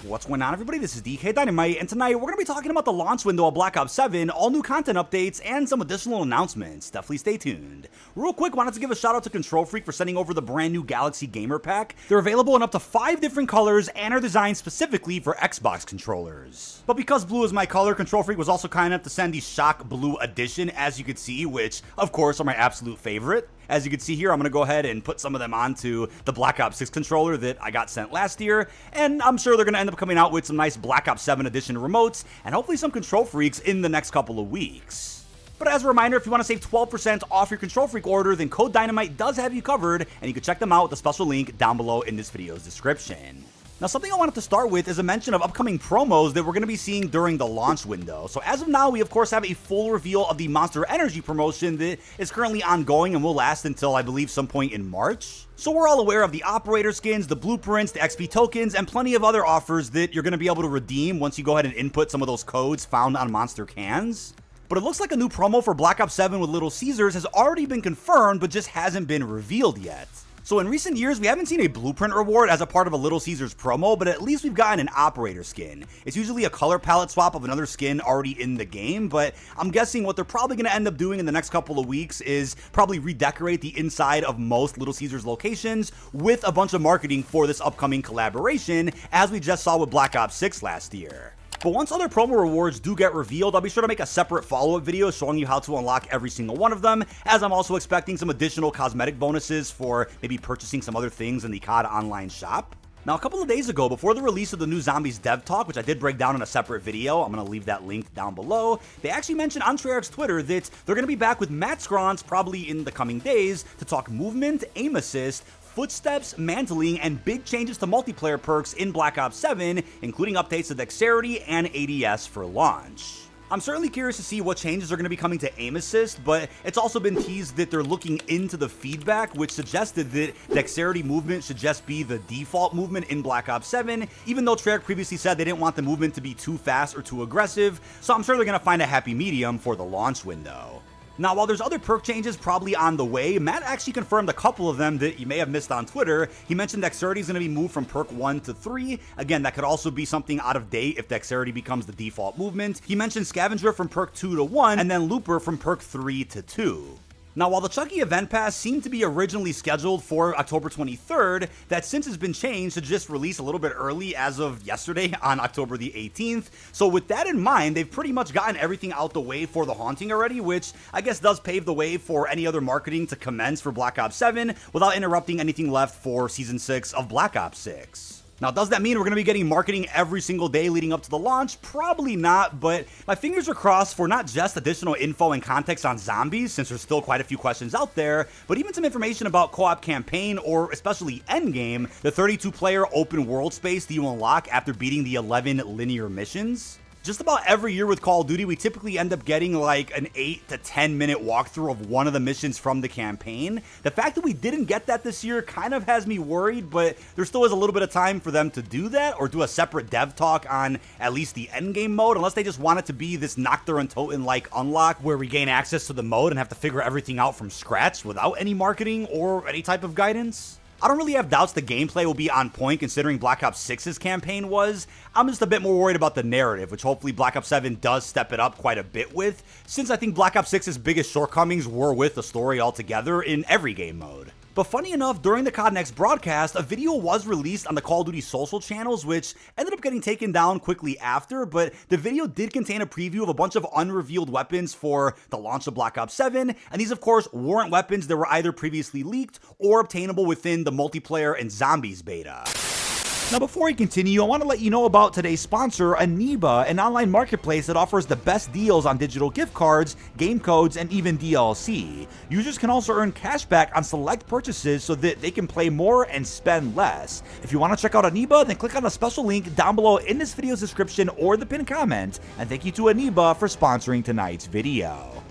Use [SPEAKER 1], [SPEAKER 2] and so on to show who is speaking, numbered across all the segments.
[SPEAKER 1] What's going on, everybody? This is dkdynamite, and tonight we're going to be talking about the launch window of Black Ops 7, all new content updates, and some additional announcements. Definitely stay tuned. Real quick, wanted to give a shout out to Control Freak for sending over the brand new Galaxy Gamer Pack. They're available in up to 5 different colors and are designed specifically for Xbox controllers. But because blue is my color, Control Freak was also kind enough to send the Shock Blue Edition, as you could see, which of course are my absolute favorite. As you can see here, I'm going to go ahead and put some of them onto the Black Ops 6 controller that I got sent last year, and I'm sure they're going to end up coming out with some nice Black Ops 7 edition remotes, and hopefully some Control Freaks in the next couple of weeks. But as a reminder, if you want to save 12% off your Control Freak order, then Code Dynamite does have you covered, and you can check them out with the special link down below in this video's description. Now, something I wanted to start with is a mention of upcoming promos that we're going to be seeing during the launch window. So as of now, we of course have a full reveal of the Monster Energy promotion that is currently ongoing and will last until, I believe, some point in March. So we're all aware of the operator skins, the blueprints, the XP tokens, and plenty of other offers that you're going to be able to redeem once you go ahead and input some of those codes found on Monster cans. But it looks like a new promo for Black Ops 7 with Little Caesars has already been confirmed, but just hasn't been revealed yet. So in recent years, we haven't seen a blueprint reward as a part of a Little Caesars promo, but at least we've gotten an operator skin. It's usually a color palette swap of another skin already in the game, but I'm guessing what they're probably going to end up doing in the next couple of weeks is probably redecorate the inside of most Little Caesars locations with a bunch of marketing for this upcoming collaboration, as we just saw with Black Ops 6 last year. But once other promo rewards do get revealed, I'll be sure to make a separate follow-up video showing you how to unlock every single one of them, as I'm also expecting some additional cosmetic bonuses for maybe purchasing some other things in the COD online shop. Now, a couple of days ago, before the release of the new Zombies dev talk, which I did break down in a separate video, I'm going to leave that link down below, they actually mentioned on Treyarch's Twitter that they're going to be back with Matt Scrons probably in the coming days to talk movement, aim assist, footsteps, mantling, and big changes to multiplayer perks in Black Ops 7, including updates to dexterity and ADS for launch. I'm certainly curious to see what changes are going to be coming to aim assist, but it's also been teased that they're looking into the feedback, which suggested that dexterity movement should just be the default movement in Black Ops 7, even though Treyarch previously said they didn't want the movement to be too fast or too aggressive, so I'm sure they're going to find a happy medium for the launch window. Now, while there's other perk changes probably on the way, Matt actually confirmed a couple of them that you may have missed on Twitter. He mentioned dexterity is going to be moved from perk 1 to 3. Again, that could also be something out of date if dexterity becomes the default movement. He mentioned scavenger from perk 2 to 1, and then looper from perk 3 to 2. Now, while the Chucky Event Pass seemed to be originally scheduled for October 23rd, that since has been changed to just release a little bit early as of yesterday on October the 18th. So with that in mind, they've pretty much gotten everything out the way for the Haunting already, which I guess does pave the way for any other marketing to commence for Black Ops 7 without interrupting anything left for Season 6 of Black Ops 6. Now, does that mean we're going to be getting marketing every single day leading up to the launch? Probably not, but my fingers are crossed for not just additional info and context on zombies, since there's still quite a few questions out there, but even some information about co-op campaign, or especially endgame, the 32-player open world space that you unlock after beating the 11 linear missions. Just about every year with Call of Duty, we typically end up getting like an 8 to 10 minute walkthrough of one of the missions from the campaign. The fact that we didn't get that this year kind of has me worried, but there still is a little bit of time for them to do that or do a separate dev talk on at least the endgame mode, unless they just want it to be this Nocturne and Toten-like unlock where we gain access to the mode and have to figure everything out from scratch without any marketing or any type of guidance. I don't really have doubts the gameplay will be on point considering Black Ops 6's campaign was. I'm just a bit more worried about the narrative, which hopefully Black Ops 7 does step it up quite a bit with, since I think Black Ops 6's biggest shortcomings were with the story altogether in every game mode. But funny enough, during the COD Next broadcast, a video was released on the Call of Duty social channels, which ended up getting taken down quickly after, but the video did contain a preview of a bunch of unrevealed weapons for the launch of Black Ops 7, and these of course weren't weapons that were either previously leaked or obtainable within the multiplayer and zombies beta. Now, before we continue, I want to let you know about today's sponsor, Aniba, an online marketplace that offers the best deals on digital gift cards, game codes, and even DLC. Users can also earn cashback on select purchases so that they can play more and spend less. If you want to check out Aniba, then click on the special link down below in this video's description or the pinned comment. And thank you to Aniba for sponsoring tonight's video.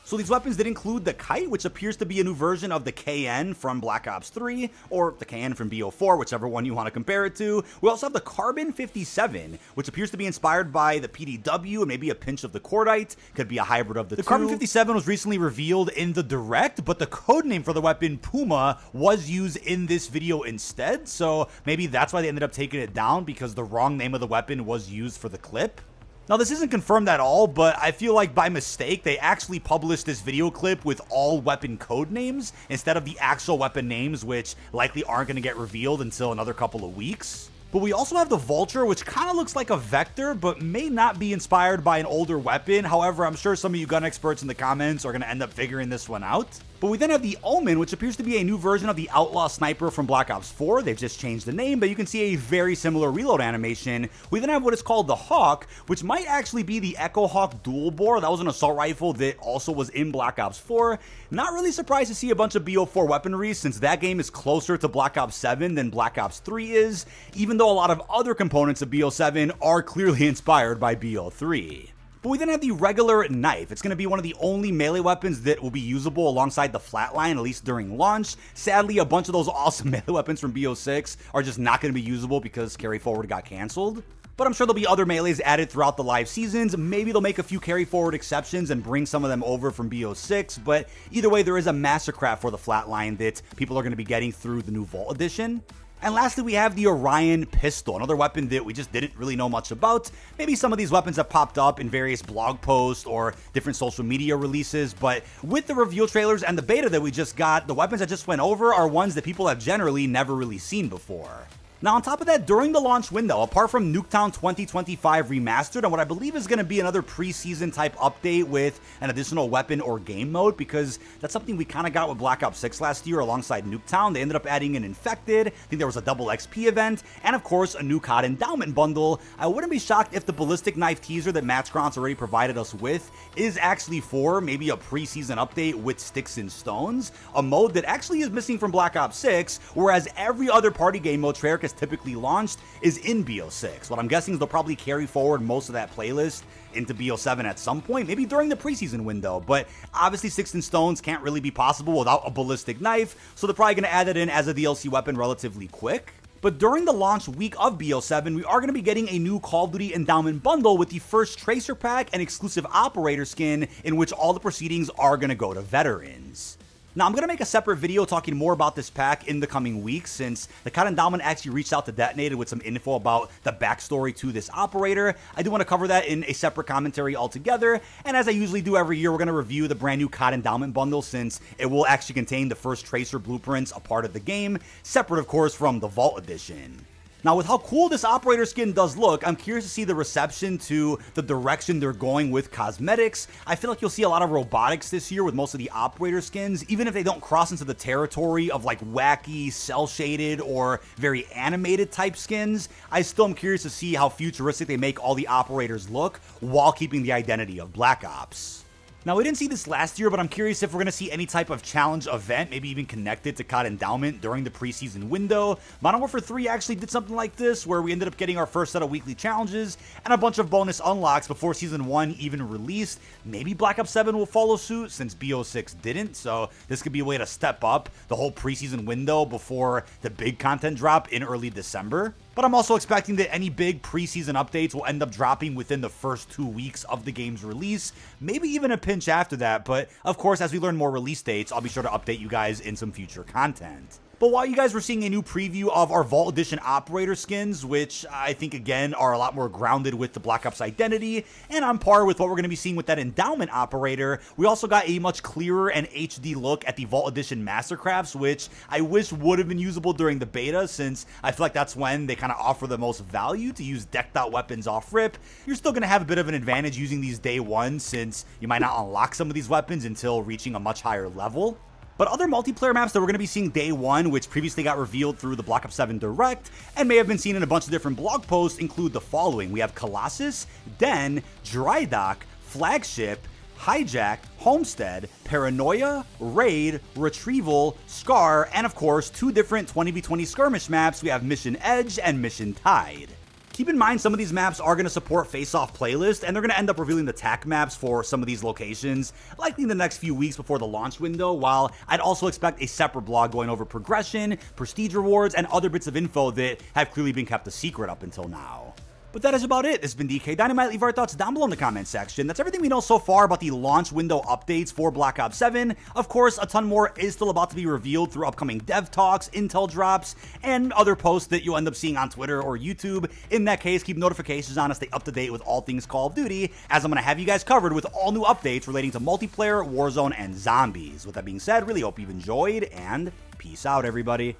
[SPEAKER 1] So these weapons did include the Kite, which appears to be a new version of the KN from Black Ops 3, or the KN from BO4, whichever one you want to compare it to. We also have the Carbon 57, which appears to be inspired by the PDW and maybe a pinch of the Cordite. Could be a hybrid of the two. The Carbon 57 was recently revealed in the Direct, but the codename for the weapon, Puma, was used in this video instead, so maybe that's why they ended up taking it down, because the wrong name of the weapon was used for the clip. Now, this isn't confirmed at all, but I feel like by mistake, they actually published this video clip with all weapon code names instead of the actual weapon names, which likely aren't going to get revealed until another couple of weeks. But we also have the Vulture, which kind of looks like a Vector, but may not be inspired by an older weapon. However, I'm sure some of you gun experts in the comments are going to end up figuring this one out. But we then have the Omen, which appears to be a new version of the Outlaw Sniper from Black Ops 4. They've just changed the name, but you can see a very similar reload animation. We then have what is called the Hawk, which might actually be the Echo Hawk dual bore. That was an assault rifle that also was in Black Ops 4. Not really surprised to see a bunch of BO4 weaponry, since that game is closer to Black Ops 7 than Black Ops 3 is, even though a lot of other components of BO7 are clearly inspired by BO3. But we then have the regular knife. It's going to be one of the only melee weapons that will be usable alongside the flatline, at least during launch. Sadly, a bunch of those awesome melee weapons from BO6 are just not going to be usable because Carry Forward got canceled. But I'm sure there'll be other melees added throughout the live seasons. Maybe they'll make a few Carry Forward exceptions and bring some of them over from BO6. But either way, there is a Mastercraft for the flatline that people are going to be getting through the new Vault Edition. And lastly, we have the Orion Pistol, another weapon that we just didn't really know much about. Maybe some of these weapons have popped up in various blog posts or different social media releases, but with the reveal trailers and the beta that we just got, the weapons I just went over are ones that people have generally never really seen before. Now, on top of that, during the launch window, apart from Nuketown 2025 Remastered and what I believe is going to be another preseason type update with an additional weapon or game mode, because that's something we kind of got with Black Ops 6 last year alongside Nuketown. They ended up adding an Infected, I think there was a double XP event, and of course a new COD Endowment bundle. I wouldn't be shocked if the Ballistic Knife teaser that Mastercrafts already provided us with is actually for maybe a preseason update with Sticks and Stones, a mode that actually is missing from Black Ops 6, whereas every other party game mode Treyarch has typically launched is in BO6. What I'm guessing is they'll probably carry forward most of that playlist into BO7 at some point, maybe during the preseason window, but obviously Sticks and Stones can't really be possible without a Ballistic Knife, so they're probably going to add that in as a DLC weapon relatively quick. But during the launch week of BO7, we are going to be getting a new Call of Duty Endowment bundle with the first Tracer pack and exclusive Operator skin, in which all the proceedings are going to go to veterans. Now, I'm going to make a separate video talking more about this pack in the coming weeks, since the COD Endowment actually reached out to Detonated with some info about the backstory to this operator. I do want to cover that in a separate commentary altogether, and as I usually do every year, we're going to review the brand new COD Endowment bundle, since it will actually contain the first Tracer blueprints a part of the game, separate of course from the Vault Edition. Now, with how cool this Operator skin does look, I'm curious to see the reception to the direction they're going with cosmetics. I feel like you'll see a lot of robotics this year with most of the Operator skins, even if they don't cross into the territory of like wacky, cel-shaded, or very animated type skins. I still am curious to see how futuristic they make all the Operators look while keeping the identity of Black Ops. Now, we didn't see this last year, but I'm curious if we're going to see any type of challenge event, maybe even connected to COD Endowment during the preseason window. Modern Warfare 3 actually did something like this, where we ended up getting our first set of weekly challenges and a bunch of bonus unlocks before Season 1 even released. Maybe Black Ops 7 will follow suit, since BO6 didn't, so this could be a way to step up the whole preseason window before the big content drop in early December. But I'm also expecting that any big preseason updates will end up dropping within the first 2 weeks of the game's release, maybe even a pinch after that, but of course, as we learn more release dates, I'll be sure to update you guys in some future content. But while you guys were seeing a new preview of our Vault Edition Operator skins, which I think again are a lot more grounded with the Black Ops identity, and on par with what we're going to be seeing with that Endowment Operator, we also got a much clearer and HD look at the Vault Edition Mastercrafts, which I wish would have been usable during the beta, since I feel like that's when they kind of offer the most value to use decked out weapons off rip. You're still going to have a bit of an advantage using these day one, since you might not unlock some of these weapons until reaching a much higher level. But other multiplayer maps that we're going to be seeing day one, which previously got revealed through the Black Ops 7 Direct, and may have been seen in a bunch of different blog posts, include the following. We have Colossus, Den, Dry Dock, Flagship, Hijack, Homestead, Paranoia, Raid, Retrieval, Scar, and of course, 2 different 20v20 skirmish maps. We have Mission Edge and Mission Tide. Keep in mind, some of these maps are going to support face-off playlist, and they're going to end up revealing the TAC maps for some of these locations, likely in the next few weeks before the launch window, while I'd also expect a separate blog going over progression, prestige rewards, and other bits of info that have clearly been kept a secret up until now. But that is about it. This has been dkdynamite. Leave our thoughts down below in the comment section. That's everything we know so far about the launch window updates for Black Ops 7. Of course, a ton more is still about to be revealed through upcoming dev talks, intel drops, and other posts that you'll end up seeing on Twitter or YouTube. In that case, keep notifications on to stay up to date with all things Call of Duty, as I'm going to have you guys covered with all new updates relating to multiplayer, Warzone, and zombies. With that being said, really hope you've enjoyed, and peace out, everybody.